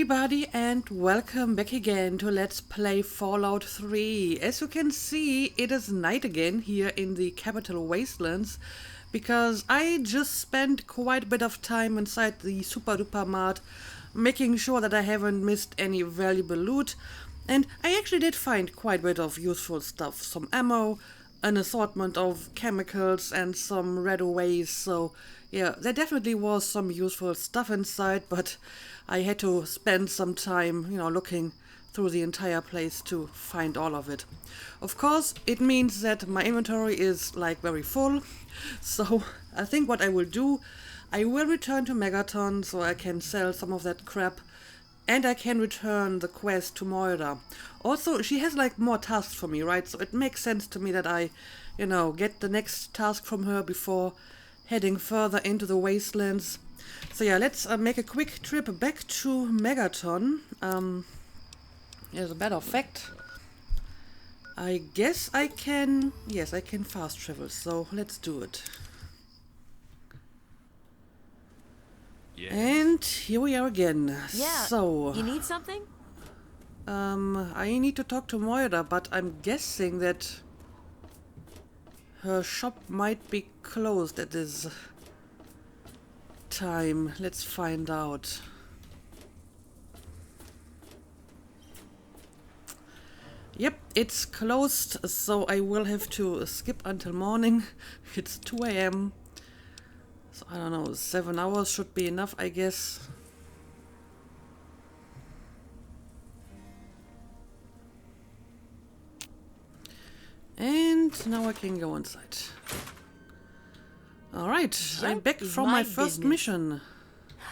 everybody, and welcome back again to Let's Play Fallout 3. As you can see, it is night again here in the Capital Wastelands, because I just spent quite a bit of time inside the Super Duper Mart, making sure that I haven't missed any valuable loot, and I actually did find quite a bit of useful stuff. Some ammo, an assortment of chemicals, and some RadAways, so yeah, there definitely was some useful stuff inside, but I had to spend some time, looking through the entire place to find all of it. Of course, it means that my inventory is like very full, so I think what I will do, I will return to Megaton so I can sell some of that crap, and I can return the quest to Moira. Also, she has like more tasks for me, right? So it makes sense to me that I, get the next task from her before heading further into the wastelands. So yeah, let's make a quick trip back to Megaton. As a matter of fact, I guess I can... Yes, I can fast travel, so let's do it. Yeah. And here we are again. Yeah, so... You need something? I need to talk to Moira, but I'm guessing that her shop might be closed at this time. Let's find out. Yep, it's closed, so I will have to skip until morning. It's 2 a.m. So I don't know, 7 hours should be enough, I guess. And now I can go inside. Alright, I'm back from my first mission.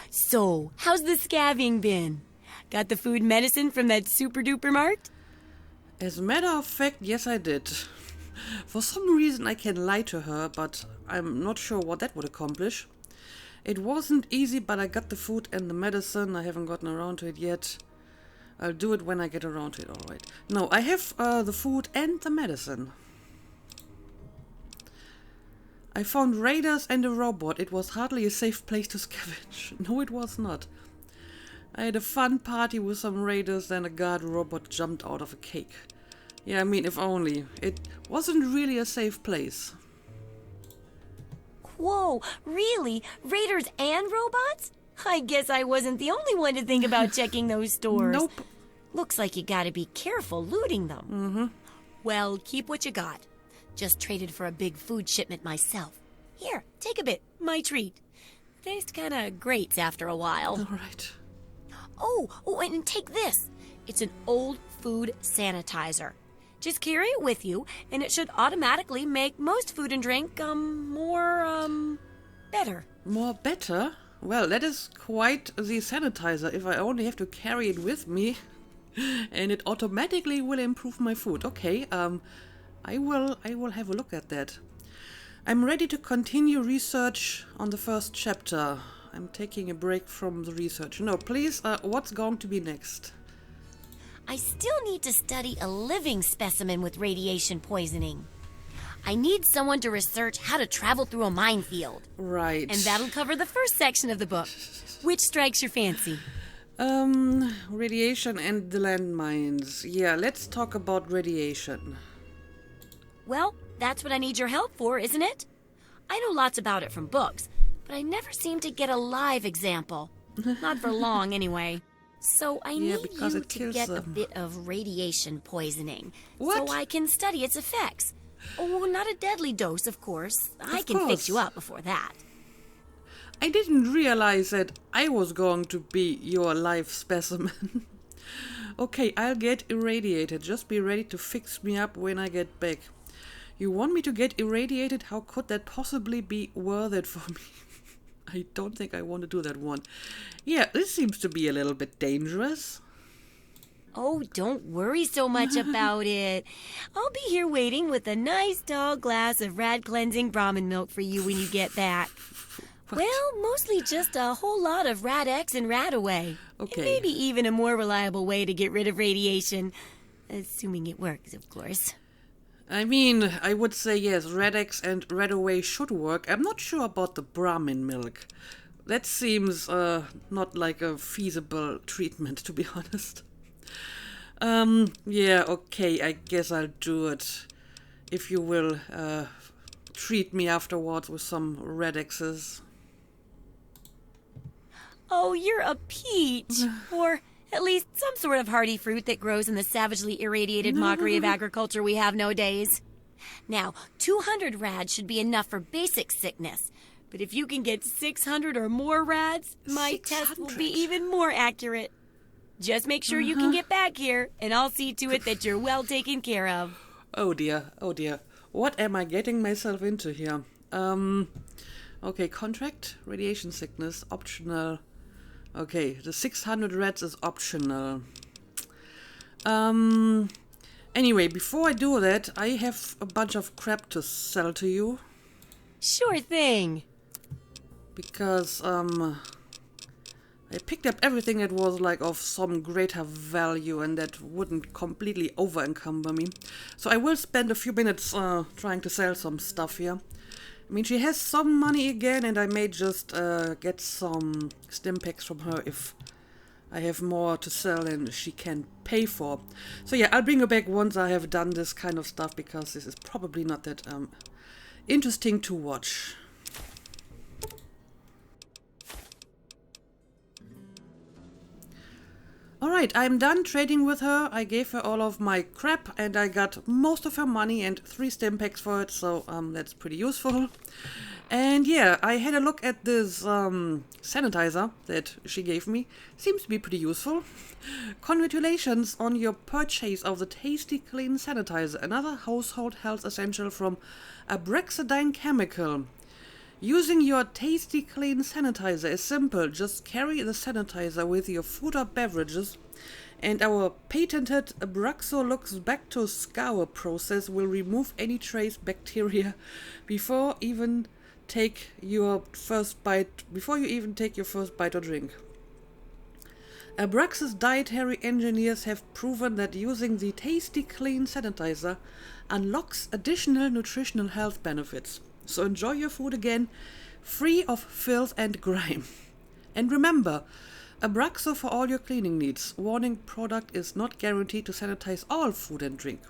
So, how's the scabbing been? Got the food and medicine from that super duper mart? As a matter of fact, yes I did. For some reason I can lie to her, but I'm not sure what that would accomplish. It wasn't easy, but I got the food and the medicine. I haven't gotten around to it yet. I'll do it when I get around to it, alright. No, I have the food and the medicine. I found raiders and a robot. It was hardly a safe place to scavenge. No, it was not. I had a fun party with some raiders, then a guard robot jumped out of a cake. Yeah, I mean, if only. It wasn't really a safe place. Whoa, really? Raiders and robots? I guess I wasn't the only one to think about checking those stores. Nope. Looks like you gotta be careful looting them. Mm-hmm. Well, keep what you got. Just traded for a big food shipment myself. Here, take a bit. My treat. Tastes kinda grates after a while. Alright. Oh, and take this. It's an old food sanitizer. Just carry it with you, and it should automatically make most food and drink, better. More better? Well, that is quite the sanitizer if I only have to carry it with me. And it automatically will improve my food. Okay, I will have a look at that. I'm ready to continue research on the first chapter. I'm taking a break from the research. No, please, what's going to be next? I still need to study a living specimen with radiation poisoning. I need someone to research how to travel through a minefield. Right. And that'll cover the first section of the book. Which strikes your fancy? Radiation and the landmines. Yeah, let's talk about radiation. Well, that's what I need your help for, isn't it? I know lots about it from books, but I never seem to get a live example. Not for long, anyway. So I need you to get a bit of radiation poisoning. What? So I can study its effects. Oh, not a deadly dose, of course. I can fix you up before that. I didn't realize that I was going to be your live specimen. Okay, I'll get irradiated. Just be ready to fix me up when I get back. You want me to get irradiated? How could that possibly be worth it for me? I don't think I want to do that one. Yeah, this seems to be a little bit dangerous. Oh, don't worry so much about it. I'll be here waiting with a nice tall glass of rad-cleansing Brahmin milk for you when you get back. What? Well, mostly just a whole lot of Rad-X and Rad-Away. Okay. And maybe even a more reliable way to get rid of radiation. Assuming it works, of course. I mean, I would say yes, RadX and RadAway should work. I'm not sure about the Brahmin milk. that seems not like a feasible treatment, to be honest. Yeah, okay, I guess I'll do it. If you will treat me afterwards with some Radixes. Oh, you're a peach. Or at least some sort of hardy fruit that grows in the savagely irradiated mockery of agriculture we have nowadays. Now, 200 rads should be enough for basic sickness. But if you can get 600 or more rads, my test will be even more accurate. Just make sure you can get back here, and I'll see to it that you're well taken care of. Oh dear, oh dear. What am I getting myself into here? Okay, contract, radiation sickness, optional. Okay, the 600 rads is optional. Anyway, before I do that, I have a bunch of crap to sell to you. Sure thing. Because, I picked up everything that was like of some greater value and that wouldn't completely over-encumber me. So I will spend a few minutes trying to sell some stuff here. I mean, she has some money again, and I may just get some stim packs from her if I have more to sell than she can pay for. So yeah, I'll bring her back once I have done this kind of stuff, because this is probably not that interesting to watch. Alright, I'm done trading with her. I gave her all of my crap and I got most of her money and 3 stim packs for it, so that's pretty useful. And yeah, I had a look at this sanitizer that she gave me. Seems to be pretty useful. Congratulations on your purchase of the Tasty Clean Sanitizer, another household health essential from Abraxadine Chemical. Using your Tasty Clean Sanitizer is simple. Just carry the sanitizer with your food or beverages, and our patented Abraxolux Bacto Scour process will remove any trace bacteria before you even take your first bite or drink. Abrax's dietary engineers have proven that using the Tasty Clean Sanitizer unlocks additional nutritional health benefits. So enjoy your food again, free of filth and grime. And remember, Abraxo for all your cleaning needs. Warning, product is not guaranteed to sanitize all food and drink.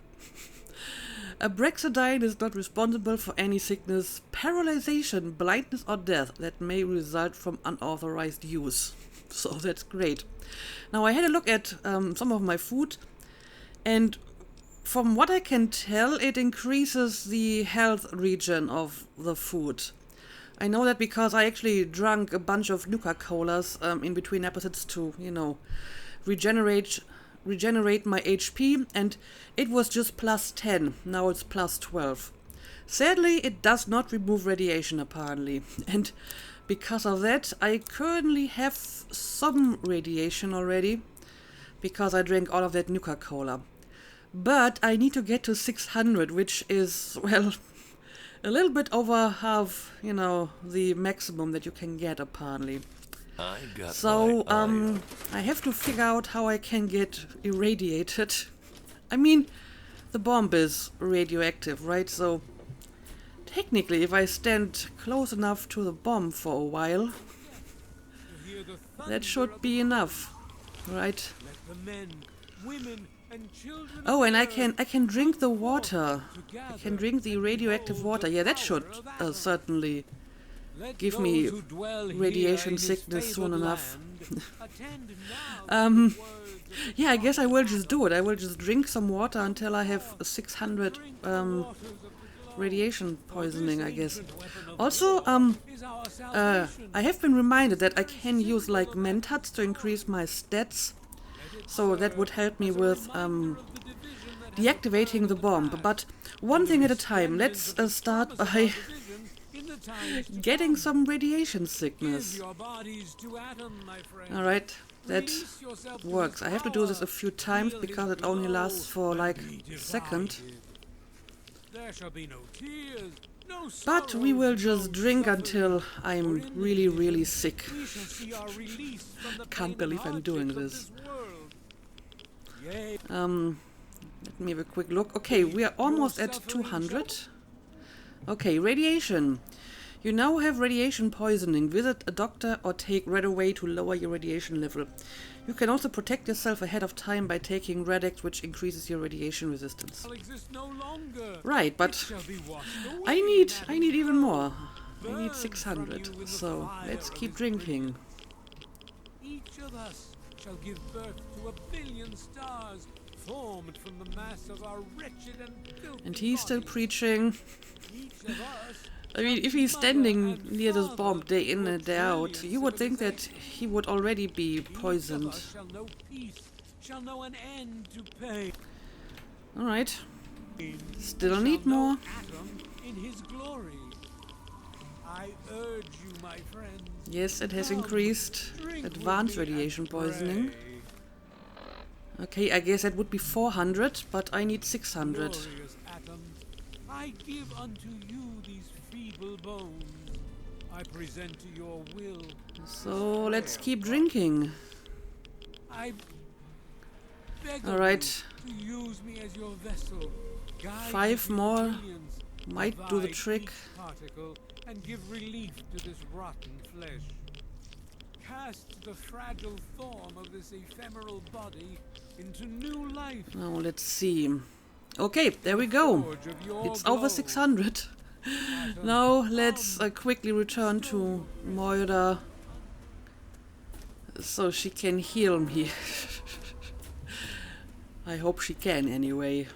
Abraxadine is not responsible for any sickness, paralyzation, blindness or death that may result from unauthorized use. So that's great. Now I had a look at some of my food, and from what I can tell, it increases the health region of the food. I know that because I actually drank a bunch of Nuka-Colas in between episodes to, regenerate my HP, and it was just plus 10. Now it's plus 12. Sadly, it does not remove radiation, apparently. And because of that, I currently have some radiation already, because I drank all of that Nuka-Cola. But I need to get to 600, which is, well, a little bit over half, the maximum that you can get, apparently. So, I have to figure out how I can get irradiated. I mean, the bomb is radioactive, right? So, technically, if I stand close enough to the bomb for a while, that should be enough, right? Oh, and I can drink the water. I can drink the radioactive water. Yeah, that should certainly give me radiation sickness soon enough. Yeah, I guess I will just do it. I will just drink some water until I have 600 radiation poisoning, I guess. Also, I have been reminded that I can use like Mentats to increase my stats. So that would help me with deactivating the bomb. But one thing at a time. Let's start by getting some radiation sickness. Alright, that works. I have to do this a few times because it only lasts for like a second. But we will just drink until I'm really, really sick. Can't believe I'm doing this. Let me have a quick look. Okay, we are almost at 200. Okay, radiation. You now have radiation poisoning. Visit a doctor or take Radaway to lower your radiation level. You can also protect yourself ahead of time by taking Radax, which increases your radiation resistance. Right, but I need even more. I need 600. So let's keep drinking. Each of us shall give birth to 1 billion stars formed from the mass of our wretched and filthy And he's still bodies. preaching. Each of us I mean, if he's standing near this bomb day in and day out, you would think that he would already be poisoned. Each of us shall know peace, shall know an end to pain. Alright. Still need more. Atom in his glory. I urge you, my friends. Yes, it has come, increased. drink with Advanced me and radiation poisoning. pray. Okay, I guess that would be 400, but I need 600. Glorious atoms, I give unto you these feeble bones. I present to your will. So let's keep drinking. I beg All of right. you to use me as your vessel. Guide 5 these more billions, might do the divide trick. each particle and give relief to this rotten flesh. Cast the fragile form of this ephemeral body into new life. Now let's see. Okay, there we go. Forge of your It's over glow. 600. Atom, Now let's come. quickly return to Moira so she can heal me. I hope she can anyway.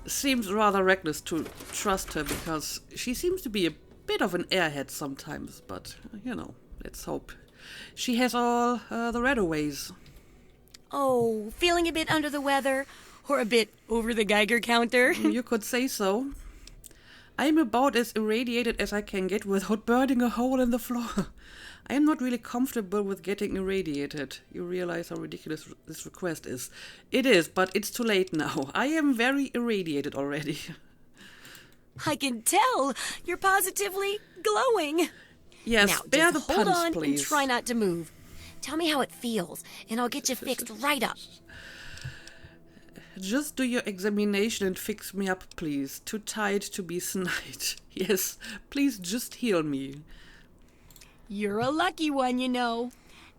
Seems rather reckless to trust her because she seems to be a bit of an airhead sometimes, but you know, let's hope. She has all the Radaways. Oh, feeling a bit under the weather? Or a bit over the Geiger counter? You could say so. I am about as irradiated as I can get without burning a hole in the floor. I am not really comfortable with getting irradiated. You realize how ridiculous this request is. It is, but it's too late now. I am very irradiated already. I can tell. You're positively glowing. Yes, Now, spare the just hold puns, on please. and try not to move. Tell me how it feels, and I'll get you fixed right up. Just do your examination and fix me up, please. Too tired to be snide. Yes, please just heal me. You're a lucky one, you know.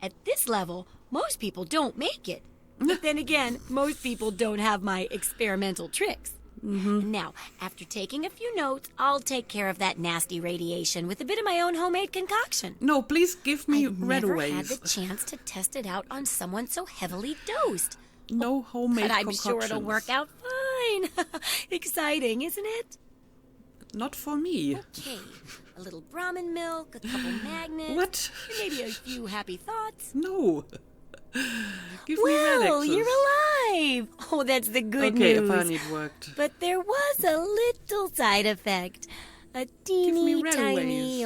At this level, most people don't make it. But then again, most people don't have my experimental tricks. And now, after taking a few notes, I'll take care of that nasty radiation with a bit of my own homemade concoction. No, please give me I've never had Radaways. the chance to test it out on someone so heavily dosed. No homemade But I'm concoctions. sure it'll work out fine. Exciting, isn't it? Not for me. Okay, a little Brahmin milk, a couple magnets, What? and maybe a few happy thoughts. No. Give me Well, Radaxes. you're alive. Oh, that's the good Okay, news. apparently it worked. But there was a little side effect. A me teeny Radaways. tiny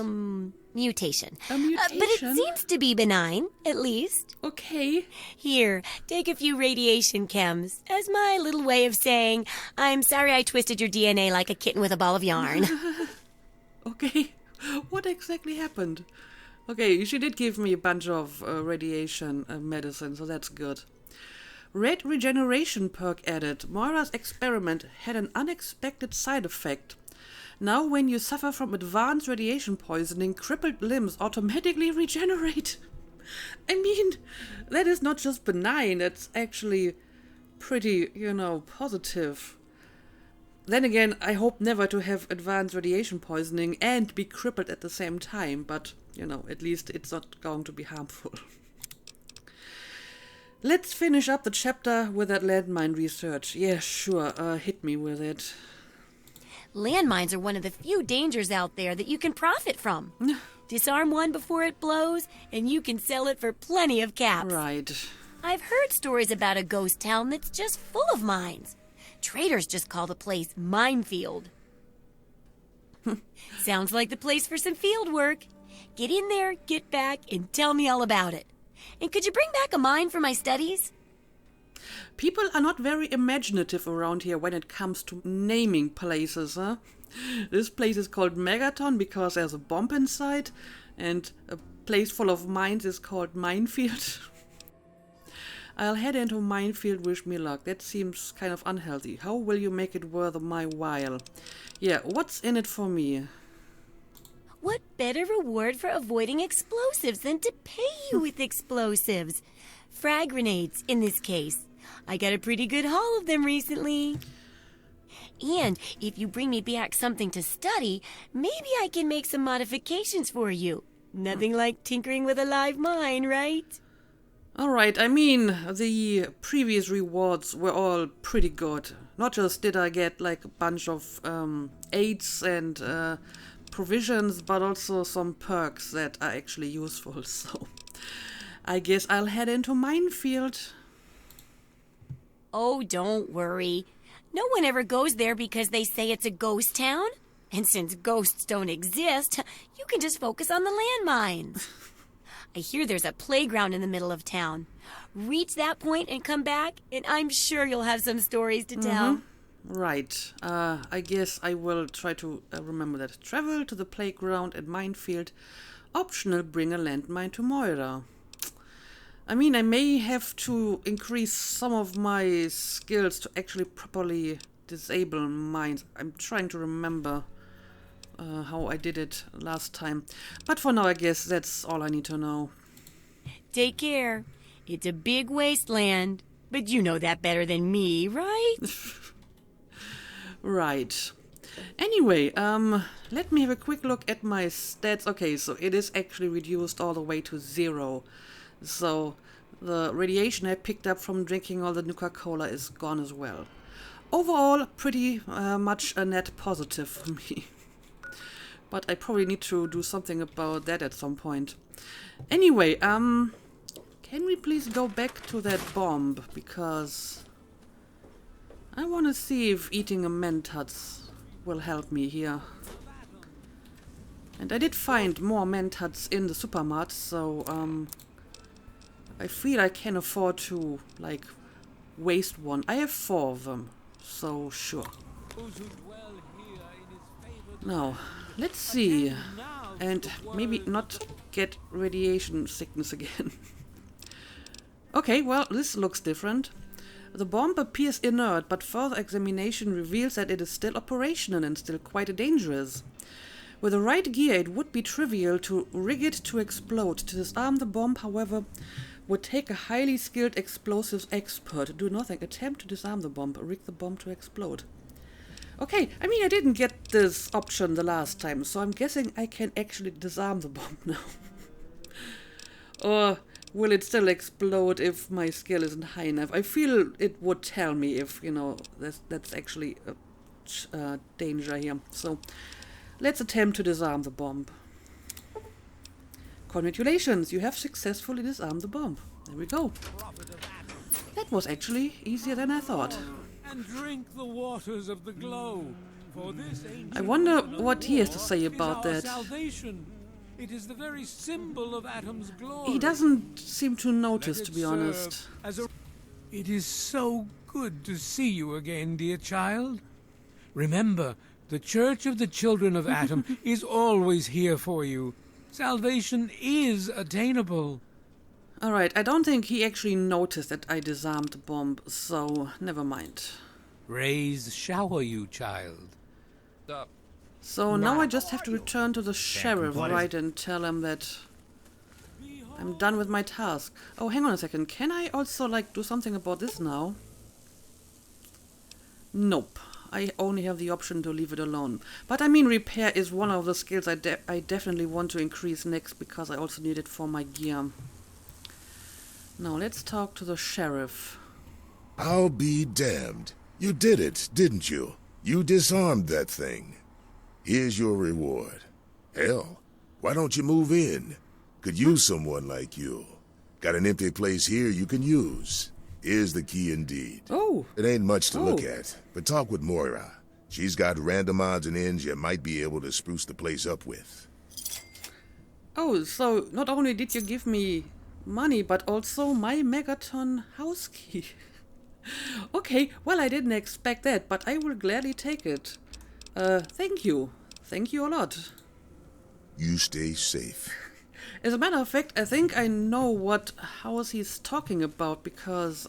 mutation. A But it mutation? seems to be benign, at least. Okay. Here, take a few radiation chems as my little way of saying, I'm sorry I twisted your DNA like a kitten with a ball of yarn. Okay. What exactly happened? Okay, she did give me a bunch of radiation medicine, so that's good. Red regeneration perk added. Moira's experiment had an unexpected side effect. Now when you suffer from advanced radiation poisoning, crippled limbs automatically regenerate. I mean, that is not just benign, that's actually pretty, positive. Then again, I hope never to have advanced radiation poisoning and be crippled at the same time, but, at least it's not going to be harmful. Let's finish up the chapter with that landmine research. Yeah, sure, hit me with it. Landmines are one of the few dangers out there that you can profit from. Disarm one before it blows, and you can sell it for plenty of caps. Right. I've heard stories about a ghost town that's just full of mines. Traders just call the place Minefield. Sounds like the place for some field work. Get in there, get back, and tell me all about it. And could you bring back a mine for my studies? People are not very imaginative around here when it comes to naming places, huh? This place is called Megaton because there's a bomb inside, and a place full of mines is called Minefield. I'll head into Minefield, wish me luck. That seems kind of unhealthy. How will you make it worth my while? Yeah, what's in it for me? What better reward for avoiding explosives than to pay you with explosives? Frag grenades, in this case. I got a pretty good haul of them recently. And if you bring me back something to study, maybe I can make some modifications for you. Nothing like tinkering with a live mine, right? Alright, I mean, the previous rewards were all pretty good. Not just did I get like a bunch of aids and provisions, but also some perks that are actually useful, so I guess I'll head into Minefield. Oh, don't worry. No one ever goes there because they say it's a ghost town. And since ghosts don't exist, you can just focus on the landmines. I hear there's a playground in the middle of town. Reach that point and come back, and I'm sure you'll have some stories to tell. Right. I guess I will try to remember that. Travel to the playground at Minefield. Optional, bring a landmine to Moira. I mean, I may have to increase some of my skills to actually properly disable mines. I'm trying to remember how I did it last time. But for now, I guess that's all I need to know. Take care. It's a big wasteland, but you know that better than me, right? Right. Anyway, let me have a quick look at my stats. Okay, so it is actually reduced all the way to 0. So the radiation I picked up from drinking all the Nuka-Cola is gone as well. Overall, pretty much a net positive for me. But I probably need to do something about that at some point. Anyway, can we please go back to that bomb? Because I want to see if eating a Mentats will help me here. And I did find more Mentats in the supermart, so I feel I can afford to, like, waste one. I have 4 of them, so sure. Now, let's see. And maybe not get radiation sickness again. Okay, well, this looks different. The bomb appears inert, but further examination reveals that it is still operational and still quite dangerous. With the right gear, it would be trivial to rig it to explode. To disarm the bomb, however, would take a highly skilled explosives expert. Do nothing. Attempt to disarm the bomb. Rig the bomb to explode. Okay, I mean, I didn't get this option the last time, so I'm guessing I can actually disarm the bomb now. Or will it still explode if my skill isn't high enough? I feel it would tell me if, you know, that's actually a danger here. So let's attempt to disarm the bomb. Congratulations, you have successfully disarmed the bomb. There we go. That was actually easier than I thought. And drink the waters of the glow. For this I wonder what he has to say about that. Salvation. It is the very symbol of Atom's glory. He doesn't seem to notice, to be honest. It is so good to see you again, dear child. Remember, the Church of the Children of Atom is always here for you. Salvation is attainable. Alright, I don't think he actually noticed that I disarmed the bomb, so never mind. Rays shower you, child. So now I just have to return to the sheriff, right, and tell him that I'm done with my task. Oh, hang on a second. Can I also, like, do something about this now? Nope. I only have the option to leave it alone. But I mean, repair is one of the skills I definitely want to increase next, because I also need it for my gear. Now, let's talk to the sheriff. I'll be damned. You did it, didn't you? You disarmed that thing. Here's your reward. Hell, why don't you move in? Could use someone like you. Got an empty place here you can use. Here's the key indeed. Oh! It ain't much to look at, but talk with Moira. She's got random odds and ends you might be able to spruce the place up with. Oh, so not only did you give me money, but also my Megaton house key. Okay, well, I didn't expect that, but I will gladly take it. Thank you. Thank you a lot. You stay safe. As a matter of fact, I think I know what house he's talking about, because,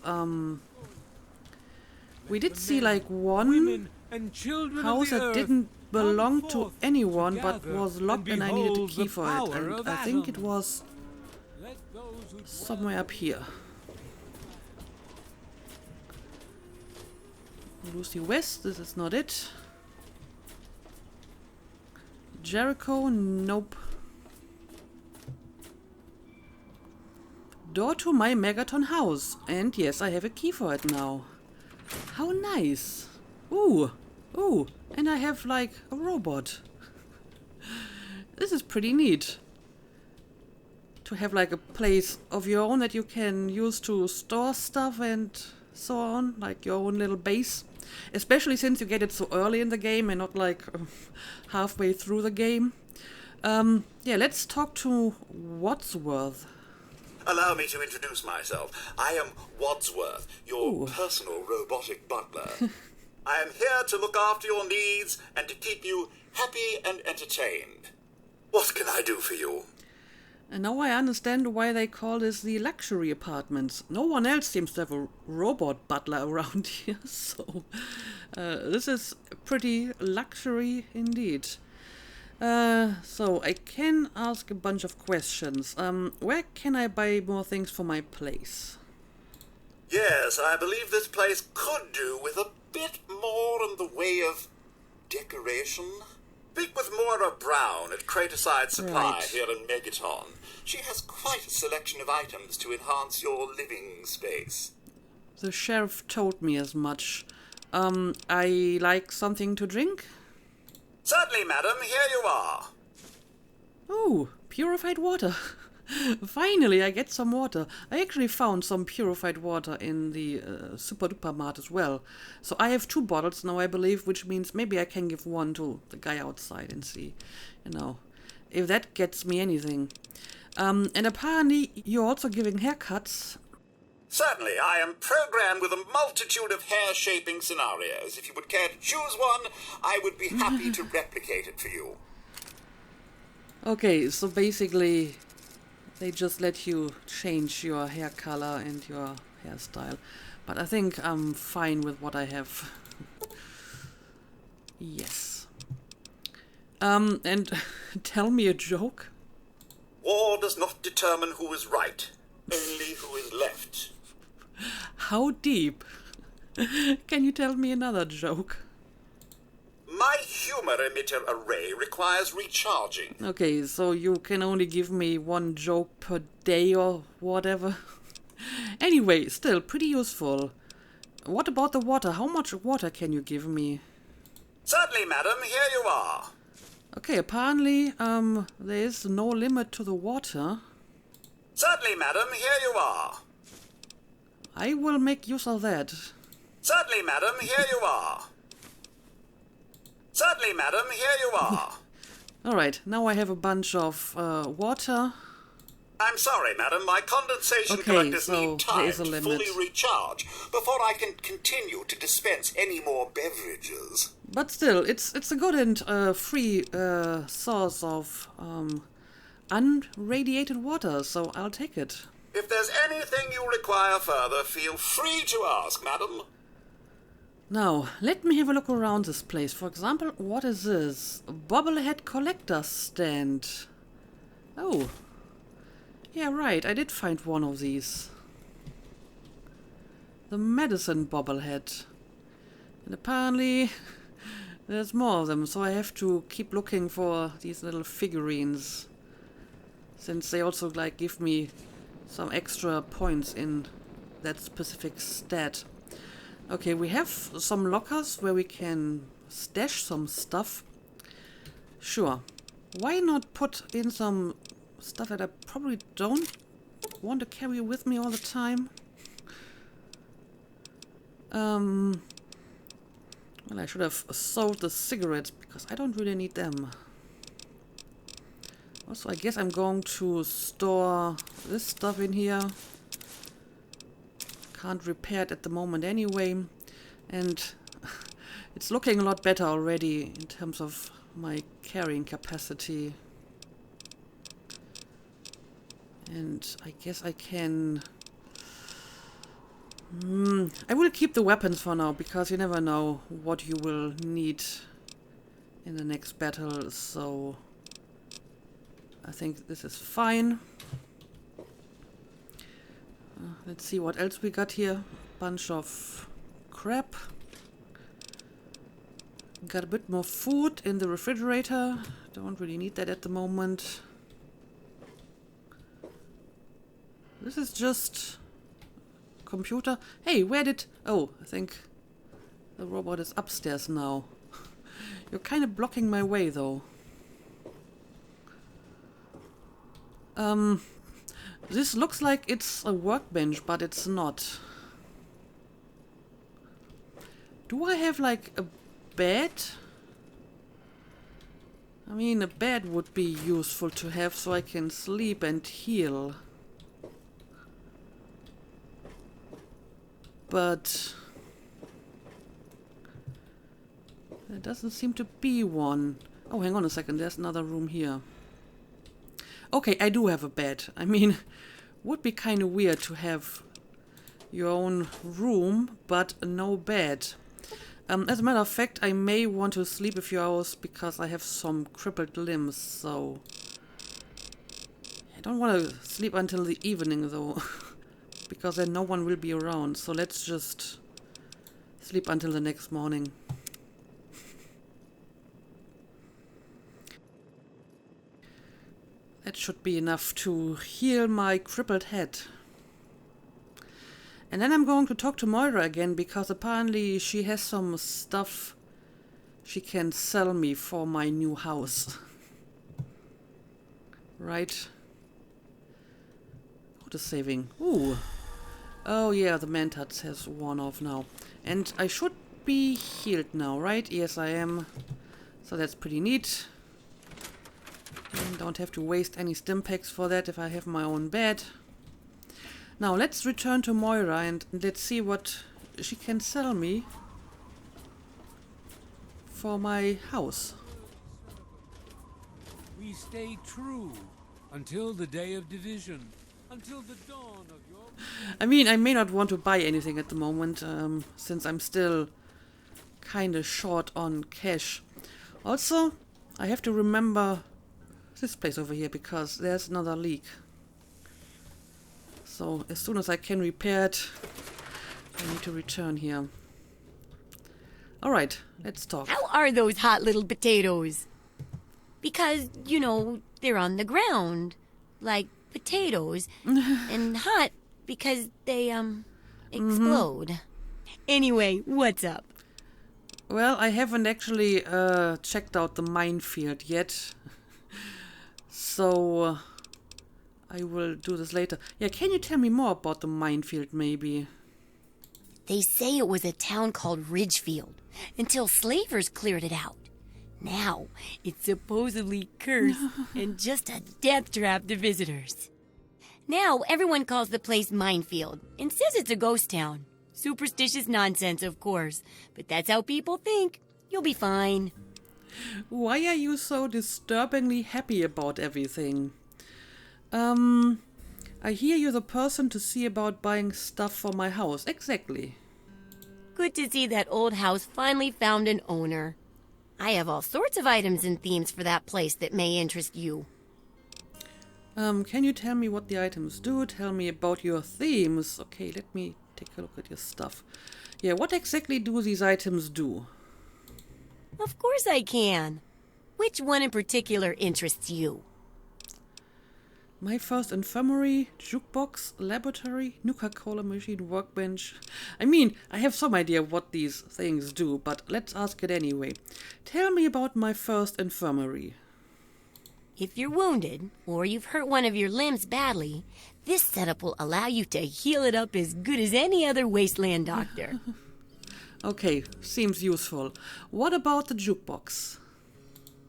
we did see, like, one and children house of the that earth, didn't belonged to forth anyone but together was locked and I needed a behold key the for it. power And of I think it Atom. was Let those who dwell somewhere up here. Lucy West, this is not it. Jericho, nope. Door to my Megaton house. And yes, I have a key for it now. How nice. Ooh, ooh, and I have like a robot. This is pretty neat. To have like a place of your own that you can use to store stuff and so on, like your own little base. Especially since you get it so early in the game and not like halfway through the game. Yeah, let's talk to Wadsworth. Allow me to introduce myself. I am Wadsworth, your Ooh. personal robotic butler. I am here to look after your needs and to keep you happy and entertained. What can I do for you? And now I understand why they call this the luxury apartments. No one else seems to have a robot butler around here, so this is pretty luxury indeed. So I can ask a bunch of questions. Where can I buy more things for my place? Yes, I believe this place could do with a bit more in the way of decoration. Speak with Moira Brown at Craterside Supply Right. here in Megaton. She has quite a selection of items to enhance your living space. The sheriff told me as much. I like something to drink? Certainly, madam, here you are. Oh, purified water. Finally, I get some water. I actually found some purified water in the Super Duper Mart as well. So I have 2 bottles now, I believe, which means maybe I can give one to the guy outside and see, you know, if that gets me anything. And apparently you're also giving haircuts. Certainly, I am programmed with a multitude of hair-shaping scenarios. If you would care to choose one, I would be happy to replicate it for you. Okay, so basically they just let you change your hair color and your hairstyle. But I think I'm fine with what I have. Yes. And tell me a joke. War does not determine who is right, only who is left. How deep? Can you tell me another joke? My humor emitter array requires recharging. Okay, so you can only give me 1 joke per day or whatever. Anyway, still pretty useful. What about the water? How much water can you give me? Certainly, madam, here you are. Okay, apparently there is no limit to the water. Certainly, madam, here you are. I will make use of that. Certainly, madam, here you are. Certainly, madam, here you are. Alright, now I have a bunch of water. I'm sorry, madam, my condensation Okay, collectors so need there time is a to limit. fully recharge before I can continue to dispense any more beverages. But still, it's a good and free source of unradiated water, so I'll take it. If there's anything you require further, feel free to ask, madam. Now, let me have a look around this place. For example, what is this? A bobblehead collector stand. Oh. Yeah, right, I did find one of these. The medicine bobblehead. And apparently there's more of them, so I have to keep looking for these little figurines. Since they also like give me some extra points in that specific stat. Okay, we have some lockers where we can stash some stuff. Sure. Why not put in some stuff that I probably don't want to carry with me all the time? Well, I should have sold the cigarettes because I don't really need them. Also, I guess I'm going to store this stuff in here. Can't repair it at the moment anyway. And it's looking a lot better already in terms of my carrying capacity. And I guess I can... I will keep the weapons for now, because you never know what you will need in the next battle, so I think this is fine. Let's see what else we got here. Bunch of crap. Got a bit more food in the refrigerator. Don't really need that at the moment. This is just computer. Hey, where did... Oh, I think the robot is upstairs now. You're kind of blocking my way, though. This looks like it's a workbench, but it's not. Do I have, like, a bed? I mean, a bed would be useful to have so I can sleep and heal. But there doesn't seem to be one. Oh, hang on a second. There's another room here. Okay, I do have a bed. I mean, would be kind of weird to have your own room, but no bed. As a matter of fact, I may want to sleep a few hours because I have some crippled limbs, so... I don't want to sleep until the evening, though. Because then no one will be around, so let's just sleep until the next morning. That should be enough to heal my crippled head. And then I'm going to talk to Moira again, because apparently she has some stuff she can sell me for my new house. Right? What is saving? Ooh. Oh yeah, the Mentats has worn off now. And I should be healed now, right? Yes, I am. So that's pretty neat. And don't have to waste any stim packs for that if I have my own bed. Now let's return to Moira and let's see what she can sell me for my house. We stay true until the day of division, until the dawn of your... I mean, I may not want to buy anything at the moment, since I'm still kind of short on cash. Also, I have to remember this place over here because there's another leak. So as soon as I can repair it, I need to return here. Alright, let's talk. How are those hot little potatoes? Because, you know, they're on the ground, like potatoes, and hot because they, explode. Anyway, what's up? Well, I haven't actually checked out the minefield yet. So I will do this later. Yeah, can you tell me more about the minefield, maybe? They say it was a town called Ridgefield until slavers cleared it out. Now, it's supposedly cursed and just a death trap to visitors. Now, everyone calls the place Minefield and says it's a ghost town. Superstitious nonsense, of course, but that's how people think. You'll be fine. Why are you so disturbingly happy about everything? I hear you're the person to see about buying stuff for my house. Exactly. Good to see that old house finally found an owner. I have all sorts of items and themes for that place that may interest you. Can you tell me what the items do? Tell me about your themes. Okay, let me take a look at your stuff. Yeah, what exactly do these items do? Of course I can. Which one in particular interests you? My first infirmary, jukebox, laboratory, Nuka-Cola machine, workbench. I mean, I have some idea what these things do, but let's ask it anyway. Tell me about my first infirmary. If you're wounded, or you've hurt one of your limbs badly, this setup will allow you to heal it up as good as any other wasteland doctor. Okay, seems useful. What about the jukebox?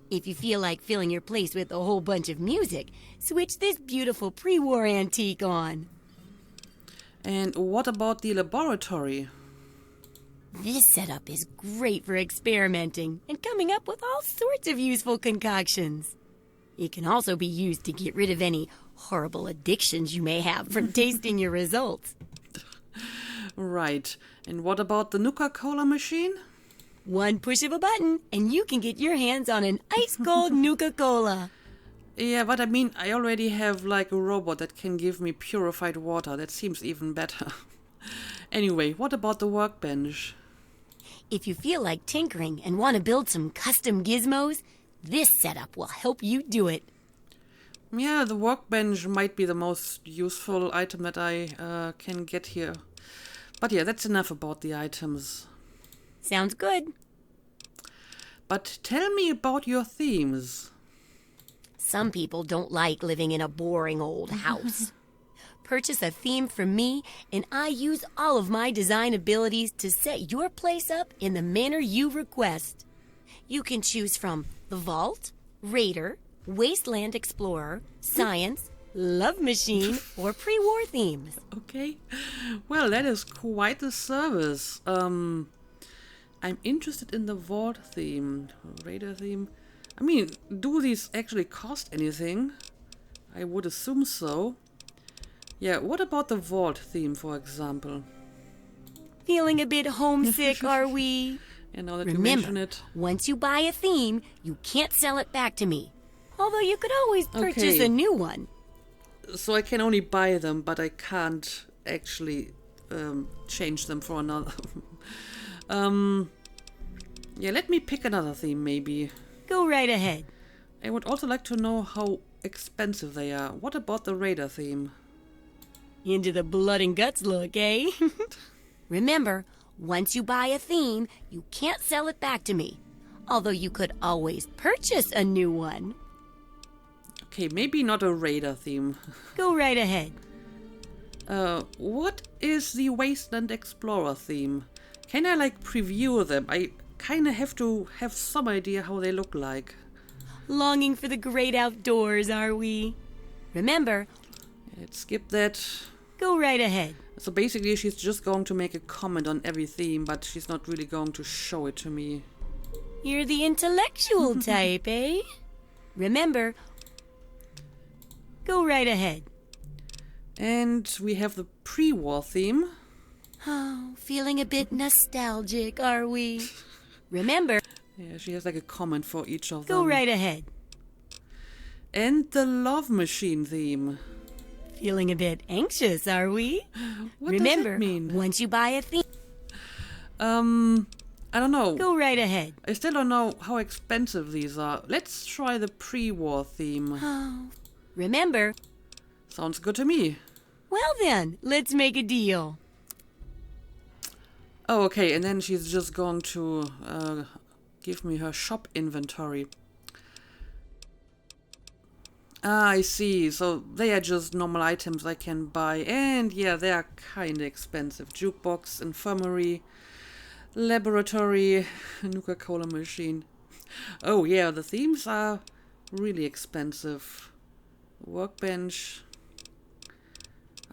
If you feel like filling your place with a whole bunch of music, switch this beautiful pre-war antique on. And what about the laboratory? This setup is great for experimenting and coming up with all sorts of useful concoctions. It can also be used to get rid of any horrible addictions you may have from tasting your results. Right. And what about the Nuka-Cola machine? One push of a button, and you can get your hands on an ice-cold Nuka-Cola. Yeah, but I mean, I already have like a robot that can give me purified water. That seems even better. Anyway, what about the workbench? If you feel like tinkering and want to build some custom gizmos, this setup will help you do it. Yeah, the workbench might be the most useful item that I can get here. But yeah, that's enough about the items. Sounds good. But tell me about your themes. Some people don't like living in a boring old house. Purchase a theme from me, and I use all of my design abilities to set your place up in the manner you request. You can choose from the Vault, Raider, Wasteland Explorer, Science, Love Machine, or pre-war themes. Okay. Well, that is quite the service. I'm interested in the Vault theme, Raider theme. I mean, do these actually cost anything? I would assume so. Yeah, what about the Vault theme, for example? Feeling a bit homesick, are we? And now that you mention Remember, it. once you buy a theme, you can't sell it back to me. Although you could always purchase Okay. a new one. So I can only buy them, but I can't actually change them for another. Yeah, let me pick another theme, maybe. Go right ahead. I would also like to know how expensive they are. What about the Raider theme? Into the blood and guts look, eh? Remember, once you buy a theme, you can't sell it back to me. Although you could always purchase a new one. Okay, maybe not a Raider theme. Go right ahead. What is the Wasteland Explorer theme? Can I like preview them? I kinda have to have some idea how they look like. Longing for the great outdoors, are we? Remember, Let's skip that. go right ahead. So basically she's just going to make a comment on every theme, but she's not really going to show it to me. You're the intellectual type, eh? Remember, go right ahead. And we have the pre-war theme. Oh, feeling a bit nostalgic, are we? Remember, Yeah, she has like a comment for each of them. go right ahead. And the Love Machine theme. Feeling a bit anxious, are we? What Remember, does it mean? once you buy a theme, I don't know. go right ahead. I still don't know how expensive these are. Let's try the pre-war theme. Oh, remember, Sounds good to me. well then, let's make a deal. Oh, okay, and then she's just going to give me her shop inventory. Ah, I see. So they are just normal items I can buy. And yeah, they are kinda expensive. Jukebox, infirmary, laboratory, Nuka-Cola machine. Oh yeah, the themes are really expensive. Workbench.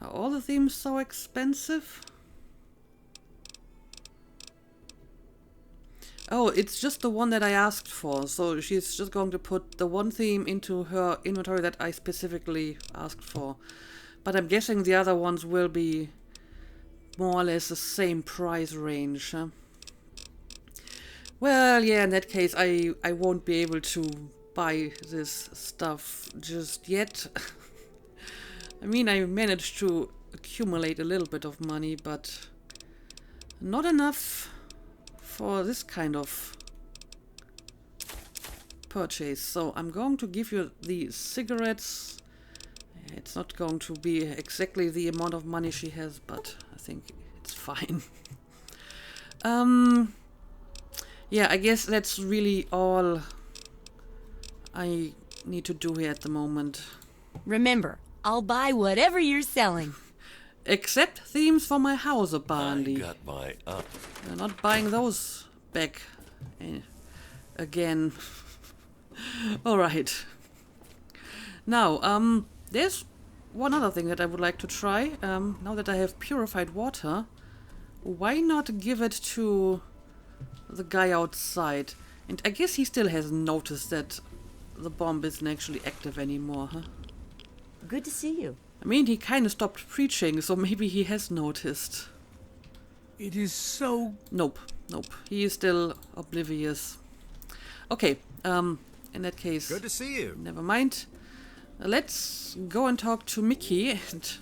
Are all the themes so expensive? Oh, it's just the one that I asked for. So she's just going to put the one theme into her inventory that I specifically asked for. But I'm guessing the other ones will be more or less the same price range. Huh? Well, yeah, in that case, I won't be able to buy this stuff just yet. I mean, I managed to accumulate a little bit of money, but not enough for this kind of purchase. So I'm going to give you the cigarettes. It's not going to be exactly the amount of money she has, but I think it's fine. Yeah, I guess that's really all I need to do here at the moment. Remember, I'll buy whatever you're selling. Except themes for my house, apparently. I got my We're not buying those back again. Alright. Now, there's one other thing that I would like to try. Now that I have purified water, why not give it to the guy outside? And I guess he still hasn't noticed that the bomb isn't actually active anymore, huh? Good to see you. I mean, he kind of stopped preaching, so maybe he has noticed. It is so Nope. Nope, he is still oblivious. Okay, in that case, Good to see you. never mind. Let's go and talk to Mickey, and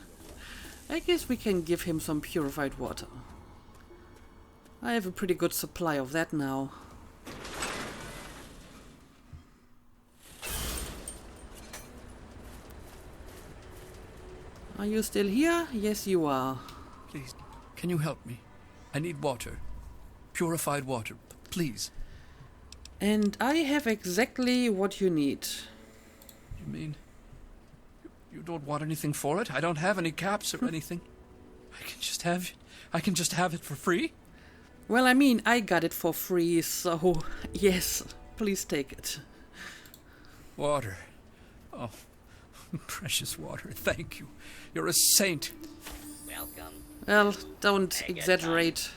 I guess we can give him some purified water. I have a pretty good supply of that now. Are you still here? Yes, you are. Please, can you help me? I need water. Purified water, please. And I have exactly what you need. You mean you don't want anything for it? I don't have any caps or anything. I can just have it for free? Well, I mean, I got it for free, so yes, please take it. Water. Oh, precious water. Thank you. You're a saint. Welcome. Well, don't Take your exaggerate.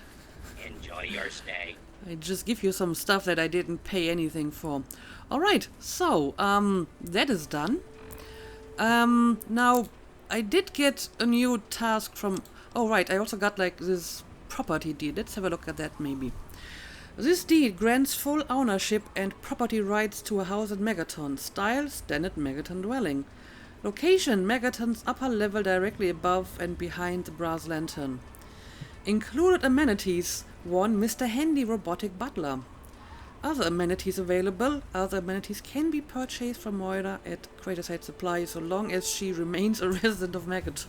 Enjoy your stay. I just give you some stuff that I didn't pay anything for. Alright, so, that is done. Now, I did get a new task from... Oh, right, I also got, like, this property deed. Let's have a look at that, maybe. This deed grants full ownership and property rights to a house at Megaton. Style, standard Megaton dwelling. Location, Megaton's upper level directly above and behind the brass lantern. Included amenities, 1 Mr. Handy robotic butler. Other amenities available. Other amenities can be purchased from Moira at Craterside Supply so long as she remains a resident of Megaton.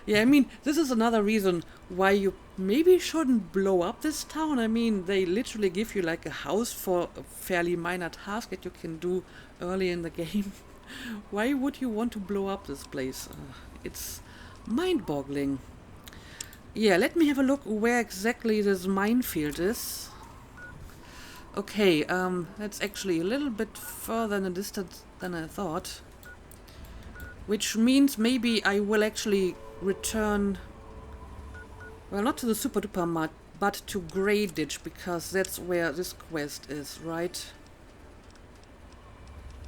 Yeah, I mean, this is another reason why you maybe shouldn't blow up this town. I mean, they literally give you like a house for a fairly minor task that you can do early in the game. Why would you want to blow up this place? It's mind-boggling. Yeah, let me have a look where exactly this minefield is. Okay, that's actually a little bit further in the distance than I thought. Which means maybe I will actually return... Well, not to the Super Duper Mart, but to Grey Ditch, because that's where this quest is, right?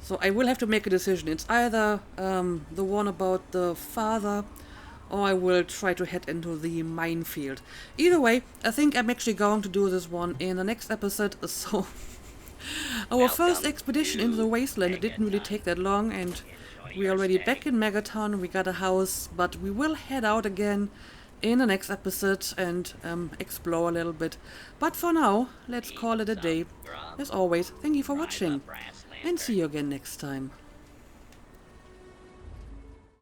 So I will have to make a decision. It's either the one about the father, or I will try to head into the minefield. Either way, I think I'm actually going to do this one in the next episode, so... Our first expedition into the wasteland, it didn't really take that long, and we're already back in Megaton. We got a house, but we will head out again in the next episode and explore a little bit. But for now, let's call it a day. As always, thank you for watching, and see you again next time.